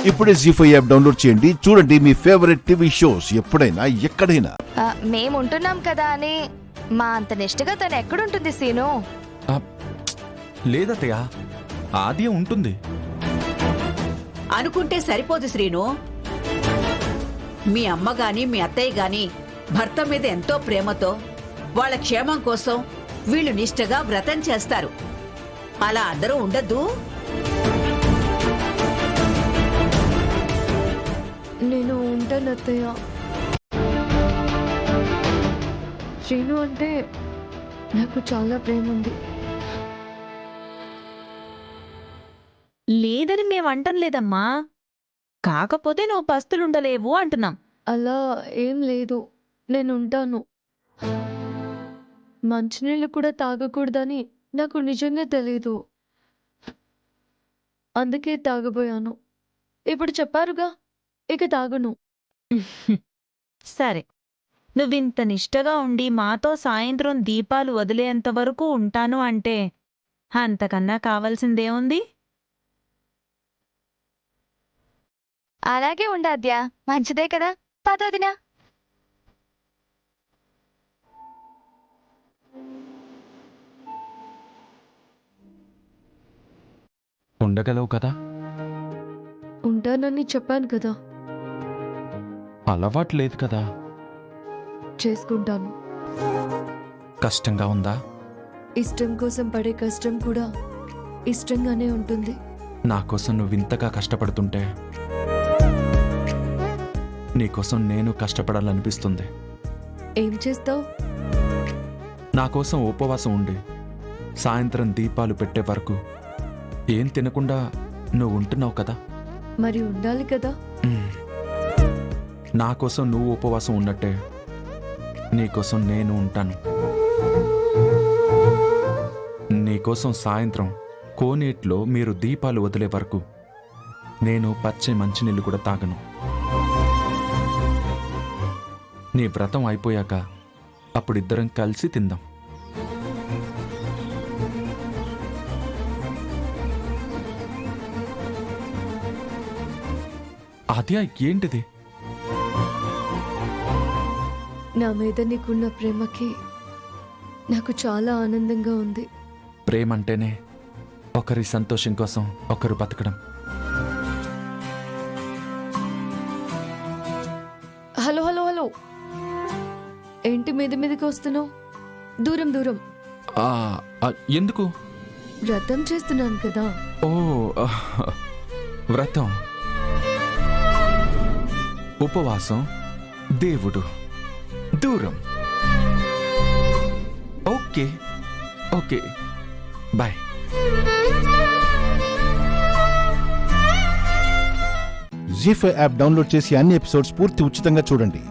ఇప్పుడే జీ5 app download చేయండి. చూడండి మీ ఫేవరెట్ టీవీ షోస్ ఎప్పుడైనా ఎక్కడైనా. మేముంటున్నాం కదా అని మా అంత నిష్టగా తను ఎక్కడుంటుంది సీను? లేదతయ్య, ఆది ఉంటుంది. అనుకుంటే సరిపోదు శ్రీను. మీ అమ్మ గాని మీ అత్తయ్య గాని భర్త మీద ఎంతో ప్రేమతో వాళ్ళ క్షేమం కోసం వీళ్ళు నిష్టగా వ్రతం చేస్తారు. అలా అందరూ ఉండద్దు. నేను ఉంటాను అత్తయ్య. శ్రీను అంటే నాకు చాలా ప్రేమ ఉంది. లేదని మేమంటం లేదమ్మా, కాకపోతే నువ్వు పస్తులుండలేవు అంటున్నాం. అలా ఏం లేదు, నేను ఉంటాను. మంచినీళ్ళు కూడా తాగకూడదని నాకు నిజంగా తెలీదు, అందుకే తాగబోయాను. ఇప్పుడు చెప్పారుగా, ఇక తాగను. సరే, నువ్వింత నిష్టగా ఉండి మాతో సాయంత్రం దీపాలు వదిలేంత వరకు ఉంటాను అంటే అంతకన్నా కావాల్సిందేముంది? అలాగే ఉండాద్యా, మంచిదే కదా. పదోదినా. ఉండగలవు కదా. ఉంటానని చెప్పాను కదా. అలవాటు లేదు కదా. చేసుకుంటాను. కష్టంగా ఉందా? ఇష్టం కోసం పడే కష్టం కూడా ఇష్టంగానే ఉంటుంది. నా కోసం నువ్వింతగా కష్టపడుతుంటే నీకోసం నేను కష్టపడాలనిపిస్తుంది. ఏం చేస్తావు? నా కోసం ఉపవాసం ఉండి సాయంత్రం దీపాలు పెట్టే వరకు ఏం తినకుండా నువ్వు ఉంటున్నావు కదా. మరి ఉండాలి కదా. నా కోసం నువ్వు ఉపవాసం ఉన్నట్టే నీకోసం నేను ఉంటాను. నీకోసం సాయంత్రం కోనేట్లో మీరు దీపాలు వదిలే వరకు నేను పచ్చే మంచినీళ్ళు కూడా తాగను. నీ వ్రతం అయిపోయాక అప్పుడిద్దరం కలిసి తిందాం. ఆద్య, ఏంటిది? నా మీద నీకున్న ప్రేమకి నాకు చాలా ఆనందంగా ఉంది. ప్రేమంటేనే ఒకరి సంతోషం కోసం ఒకరు బతకడం. హలో హలో హలో, ఏంటి మీద మీదకి వస్తున్నావు? దూరం దూరం. ఎందుకు? వ్రతం చేస్తున్నాను కదా. ఓ, వ్రతం, ఉపవాసం, దేవుడు, దూరం. Okay okay, bye. Zee five app download చేసి అన్ని ఎపిసోడ్స్ పూర్తి ఉచితంగా చూడండి.